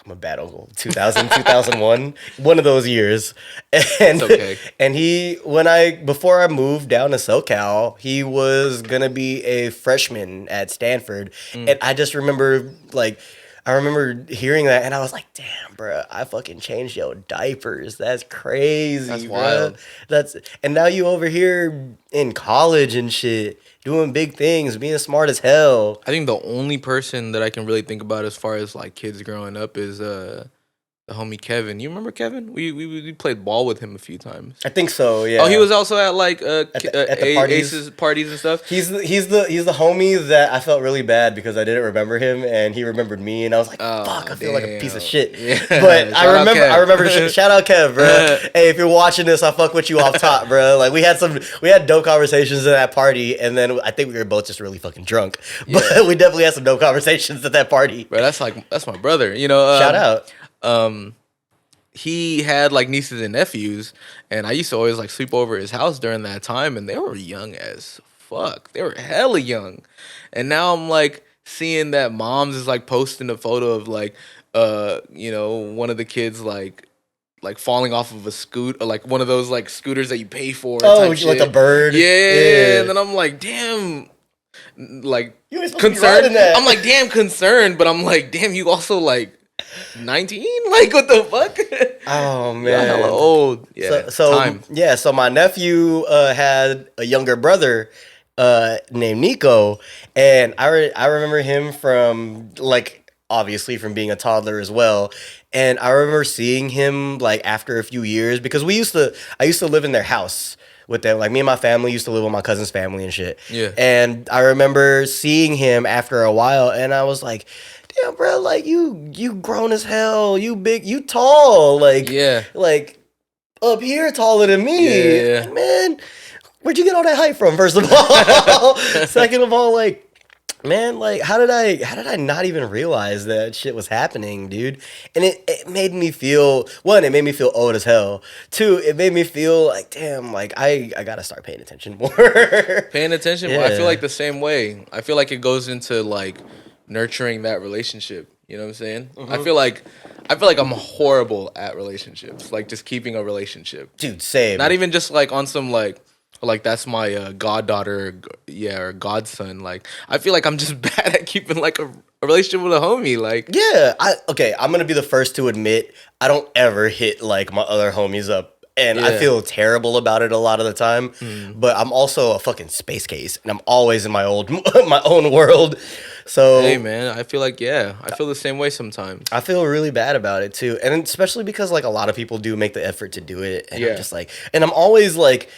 I'm a bad uncle. 2000, 2001, one of those years. And okay. And before I moved down to SoCal, he was gonna be a freshman at Stanford. And I just remember hearing that and I was like, damn, bro, I fucking changed your diapers. That's crazy. That's bro. wild. And now you over here in college and shit, doing big things, being smart as hell. I think the only person that I can really think about as far as like kids growing up is the homie Kevin. You remember Kevin? We played ball with him a few times. I think so. Yeah. Oh, he was also at like at the parties. Aces parties and stuff. He's the homie that I felt really bad because I didn't remember him and he remembered me and I was like, fuck, I feel like a piece of shit. Yeah. But I remember. Shout out Kev, bro. Hey, if you're watching this, I fuck with you off top, bro. Like we had dope conversations at that party and then I think we were both just really fucking drunk. But we definitely had some dope conversations at that party. Bro, that's my brother. You know. Shout out. He had like nieces and nephews, and I used to always like sleep over his house during that time, and they were young as fuck. They were hella young, and now I'm like seeing that moms is like posting a photo of like one of the kids like falling off of a scooter, like one of those like scooters that you pay for. Oh, like a bird. Yeah, and then I'm like, damn. Like you concerned. I'm like, damn, concerned, but I'm like, damn, you also like 19? Like, what the fuck? Oh man, you're hella old. Yeah. So my nephew had a younger brother named Nico, and I remember him from like obviously from being a toddler as well. And I remember seeing him like after a few years because I used to live in their house with them. Like me and my family used to live with my cousin's family and shit. Yeah. And I remember seeing him after a while and I was like, damn, bro, like you grown as hell, you big, you tall, like like up here taller than me. Yeah. Like, man, where'd you get all that height from? First of all, second of all, like, man, like how did I not even realize that shit was happening, dude? And it made me feel it made me feel old as hell. 2, it made me feel like, damn, like I gotta start paying attention more. Paying attention? Yeah. Well, I feel like the same way. I feel like it goes into like nurturing that relationship. You know what I'm saying? Mm-hmm. I feel like I'm horrible at relationships. Like just keeping a relationship. Dude, same. Not even just like on some like that's my goddaughter, or godson. Like I feel like I'm just bad at keeping like a relationship with a homie. Like I'm gonna be the first to admit I don't ever hit like my other homies up. And I feel terrible about it a lot of the time, but I'm also a fucking space case, and I'm always in my own world. So hey, man, I feel like I feel the same way sometimes. I feel really bad about it too, and especially because like a lot of people do make the effort to do it, and I'm just like, and I'm always like,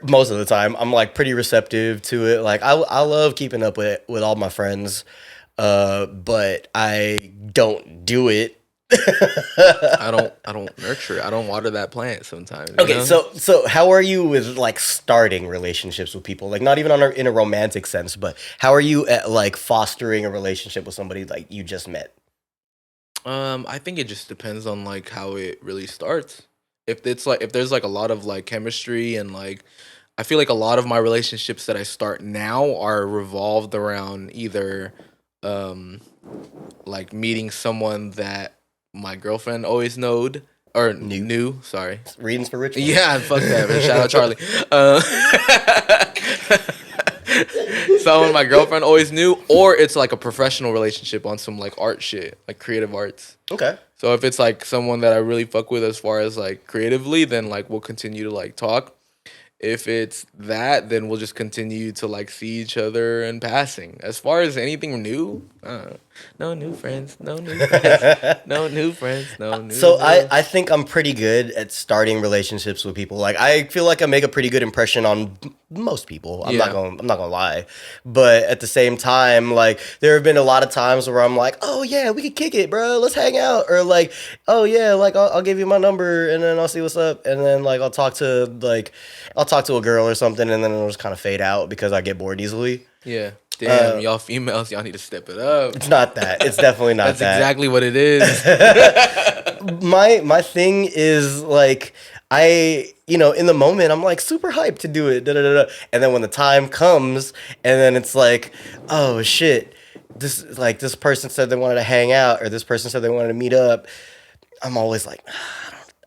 most of the time, I'm like pretty receptive to it. Like I love keeping up with all my friends, but I don't do it. I don't nurture it. I don't water that plant sometimes. Okay, know? so how are you with like starting relationships with people? Like not even in a romantic sense, but how are you at like fostering a relationship with somebody like you just met? I think it just depends on like how it really starts. If there's like a lot of like chemistry and like I feel like a lot of my relationships that I start now are revolved around either like meeting someone that my girlfriend always knew. Sorry, Readings for Rich. Yeah, fuck that, man. Shout out Charlie. someone my girlfriend always knew, or it's like a professional relationship on some like art shit, like creative arts. Okay. So if it's like someone that I really fuck with as far as like creatively, then like we'll continue to like talk. If it's that, then we'll just continue to like see each other in passing. As far as anything new, no new friends, no new friends, no new friends, no new. So I think I'm pretty good at starting relationships with people. Like I feel like I make a pretty good impression on most people. I'm not gonna lie, but at the same time, like there have been a lot of times where I'm like, oh yeah, we could kick it, bro. Let's hang out, or like, oh yeah, like I'll give you my number and then I'll see what's up, and then like I'll talk to a girl or something, and then it'll just kind of fade out because I get bored easily. Yeah. Damn, y'all females, y'all need to step it up. It's not that. It's definitely not That's that. exactly what it is. My thing is like in the moment I'm like super hyped to do it, and then when the time comes, and then it's like, oh shit, this person said they wanted to hang out, or this person said they wanted to meet up. I'm always like,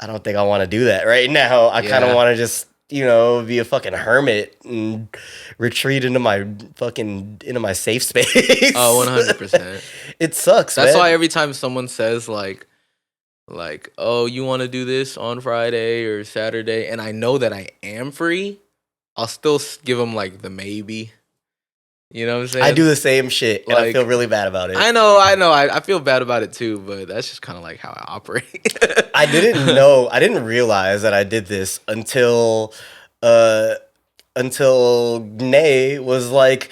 I don't think I want to do that right now. I kind of want to just be a fucking hermit and retreat into my safe space. Oh, 100%. It sucks. That's man. why every time someone says like, oh, you want to do this on Friday or Saturday, and I know that I am free, I'll still give them like the maybe. You know what I'm saying? I do the same shit, and I feel really bad about it. I know. I feel bad about it too, but that's just kind of like how I operate. I didn't realize that I did this until Nay was like,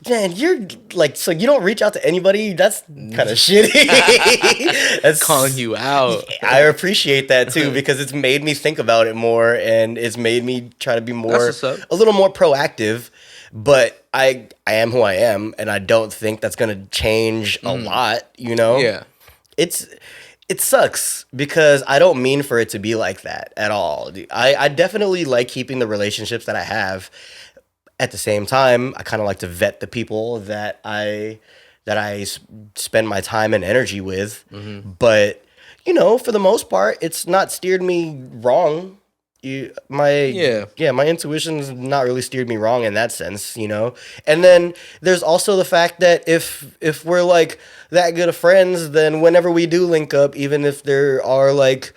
man, you're like, so you don't reach out to anybody? That's kind of shitty. That's calling you out. I appreciate that too, because it's made me think about it more, and it's made me try to be a little more proactive. But I am who I am, and I don't think that's gonna change a lot. Yeah. It sucks because I don't mean for it to be like that at all. I definitely like keeping the relationships that I have. At the same time, I kind of like to vet the people that I spend my time and energy with. Mm-hmm. But for the most part, it's not steered me wrong. My intuition's not really steered me wrong in that sense, And then there's also the fact that if we're like that good of friends, then whenever we do link up, even if there are like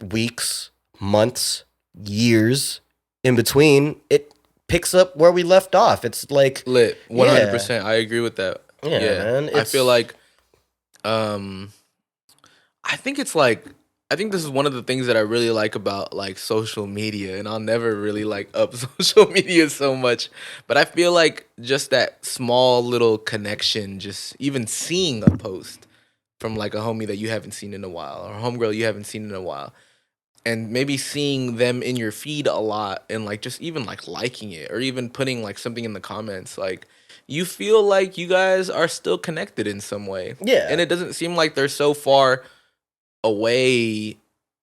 weeks, months, years in between, it picks up where we left off. It's like lit. 100%. I agree with that. Yeah. Man, I feel like I think this is one of the things that I really like about like social media, and I'll never really like up social media so much, but I feel like just that small little connection, just even seeing a post from like a homie that you haven't seen in a while, or a homegirl you haven't seen in a while, and maybe seeing them in your feed a lot, and like just even like liking it, or even putting like something in the comments, like you feel like you guys are still connected in some way. Yeah. And it doesn't seem like they're so far away,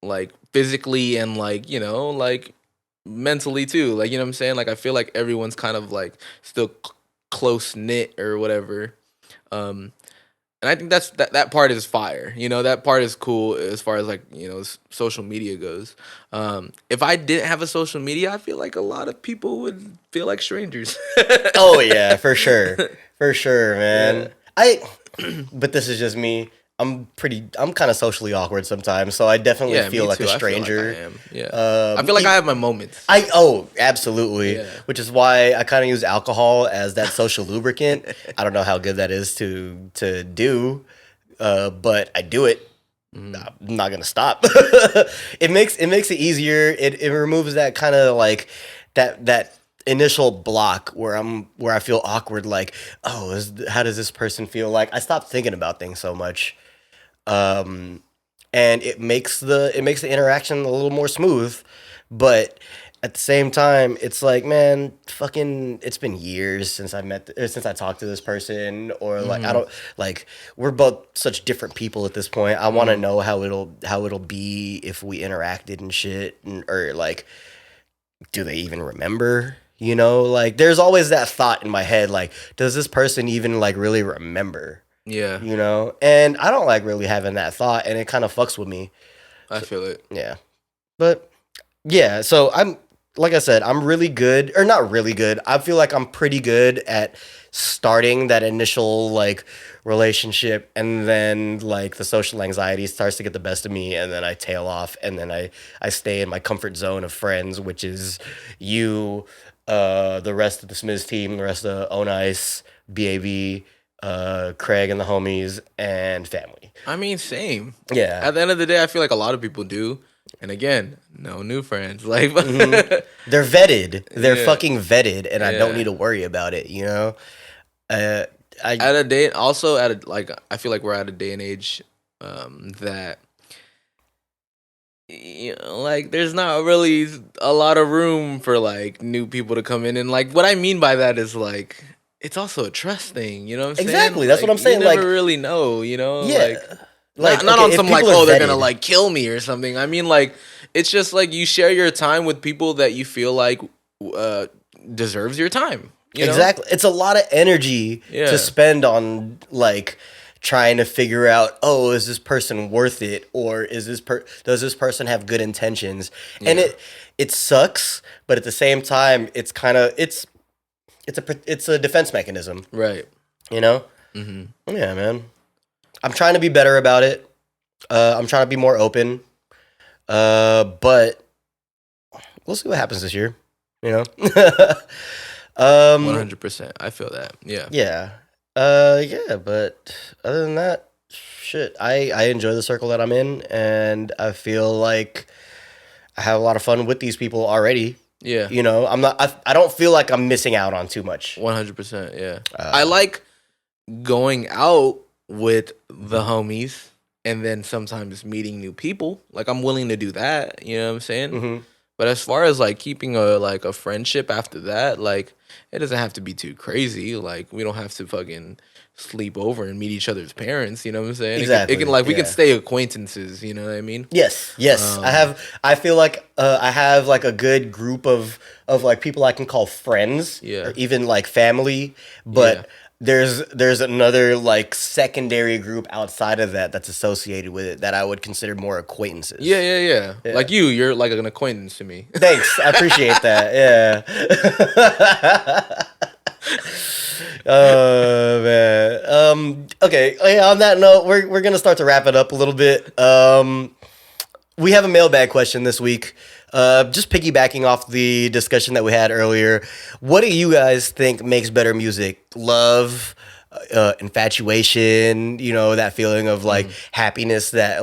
like physically and like like mentally too, like what I'm saying, like I feel like everyone's kind of like still close knit or whatever, and I think that part is fire. That part is cool as far as like social media goes. If I didn't have a social media, I feel like a lot of people would feel like strangers. Oh yeah, for sure, man. Yeah. But this is just me. I'm kind of socially awkward sometimes, so I definitely feel like a stranger. I feel like I am. Yeah. I feel like I have my moments. Absolutely. Yeah. Which is why I kind of use alcohol as that social lubricant. I don't know how good that is to do, but I do it. I'm not gonna stop. It makes it easier. It removes that kind of like that initial block where I feel awkward, like, oh, how does this person feel? Like I stopped thinking about things so much. And it makes the interaction a little more smooth, but at the same time, it's like, man, fucking, it's been years since I talked to this person, or like I don't like, we're both such different people at this point. I want to know how it'll be if we interacted and shit, or like, do they even remember? Like there's always that thought in my head, like, does this person even like really remember? Yeah. And I don't like really having that thought, and it kind of fucks with me. I feel it. Yeah. But yeah, so like I said, I'm really good, or not really good. I feel like I'm pretty good at starting that initial like relationship, and then like the social anxiety starts to get the best of me, and then I tail off, and then I stay in my comfort zone of friends, which is you, the rest of the Smiths team, the rest of Onice, BAV, Craig and the homies, and family. I mean, same. Yeah. At the end of the day, I feel like a lot of people do. And again, no new friends. Like, They're vetted. They're Yeah. fucking vetted, and I don't Yeah. need to worry about it. You know. I at a day, also at a, like, I feel like we're at a day and age that, you know, like, there's not really a lot of room for like new people to come in. And like, what I mean by that is like, it's also a trust thing. You know what I'm saying? Exactly, that's what I'm saying, You never like- really know. You know? yeah. Like, not okay, on if some like, people are oh, they're gonna vetted- like kill me or something. I mean, like, it's just like you share your time with people that you feel like deserves your time. You know? Exactly. It's a lot of energy Yeah. to spend on like trying to figure out, oh, is this person worth it, or does this person have good intentions? And Yeah. it sucks, but at the same time, it's kind of it's a defense mechanism, Right. you know? Mm-hmm. Yeah, man. I'm trying to be better about it. I'm trying to be more open. But we'll see what happens this year. You know. 100%. I feel that. Yeah. Yeah. Yeah. But other than that, shit. I enjoy the circle that I'm in, and I feel like I have a lot of fun with these people already. Yeah. You know, I don't feel like I'm missing out on too much. 100%. Yeah. I like going out with the homies and then sometimes meeting new people. Like, I'm willing to do that. You know what I'm saying? Mhm. But as far as like keeping a friendship after that, like, it doesn't have to be too crazy. Like, we don't have to fucking sleep over and meet each other's parents. You know what I'm saying? Exactly, It can like we can yeah. stay acquaintances. You know what I mean? Yes, yes. I feel like I have like a good group of like people I can call friends, Yeah. or even like family. But Yeah. there's another like secondary group outside of that that's associated with it that I would consider more acquaintances. Yeah. Like you're like an acquaintance to me. Thanks, I appreciate that. Yeah. Oh man. Okay. Yeah, on that note, we're gonna start to wrap it up a little bit. We have a mailbag question this week. Just piggybacking off the discussion that we had earlier. What do you guys think makes better music? Love, infatuation, you know, that feeling of like happiness, that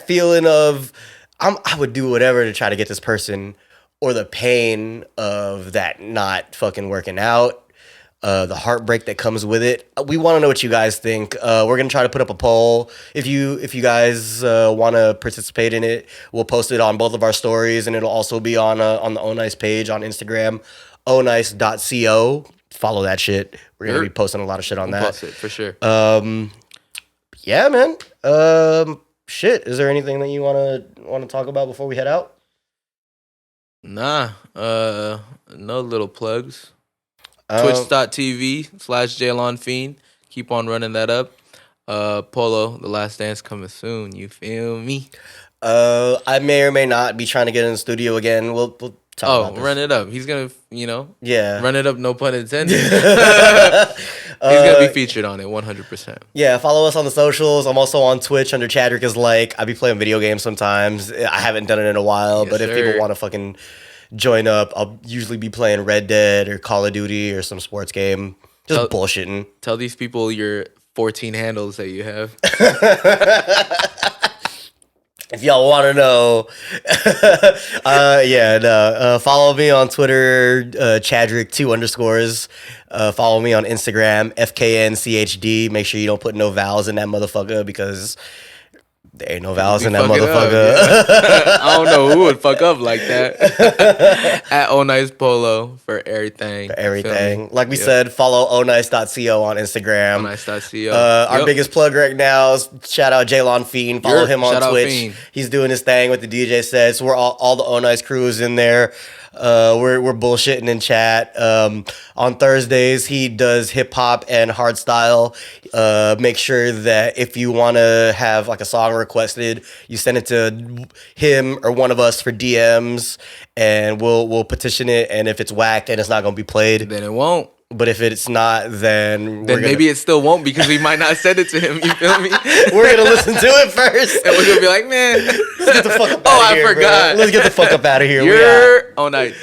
feeling of I would do whatever to try to get this person, or the pain of that not fucking working out. The heartbreak that comes with it. We want to know what you guys think. We're gonna try to put up a poll. If you guys want to participate in it, we'll post it on both of our stories, and it'll also be on the Onice page on Instagram, onice.co. Follow that shit. We're gonna be posting a lot of shit on We'll that. post it for sure. Yeah, man. Shit. Is there anything that you wanna talk about before we head out? Nah. No little plugs. Um, Twitch.tv/JalonFiend. Keep on running that up. Polo, The Last Dance coming soon. You feel me? I may or may not be trying to get in the studio again. We'll talk about this. Run it up. He's gonna, Yeah. run it up. No pun intended. He's gonna be featured on it 100%. Yeah, follow us on the socials. I'm also on Twitch under Chadrick is like. I be playing video games sometimes. I haven't done it in a while, Yes, but if sir. people want to fucking join up, I'll usually be playing Red Dead or Call of Duty or some sports game. Just Tell- bullshitting. Tell these people your 14 handles that you have. If y'all want to know, follow me on Twitter, Chadrick 2_. Follow me on Instagram, FKNCHD. Make sure you don't put no vowels in that motherfucker, because there ain't no vowels in that Fuck it up, motherfucker. yeah. I don't know who would fuck up like that. At Onice Polo for everything. For Feel everything. me? Like we Yep. said, follow onice.co on Instagram. Onice.co. Our Yep. biggest plug right now is shout out Jalon Fiend. Follow Yep, him on shout out Twitch. Fiend. He's doing his thing with the DJ sets. We're all the Onice crew is in there. We're bullshitting in chat. On Thursdays, he does hip hop and hardstyle. Make sure that if you want to have like a song requested, you send it to him or one of us for DMs, and we'll petition it. And if it's whacked and it's not gonna be played, then it won't. But if it's not, then maybe it still won't, because we might not send it to him. You feel me? We're gonna listen to it first, and we're gonna be like, man, let's get the fuck up out of here. I forgot. Bro. Let's get the fuck up out of here. You're on ice.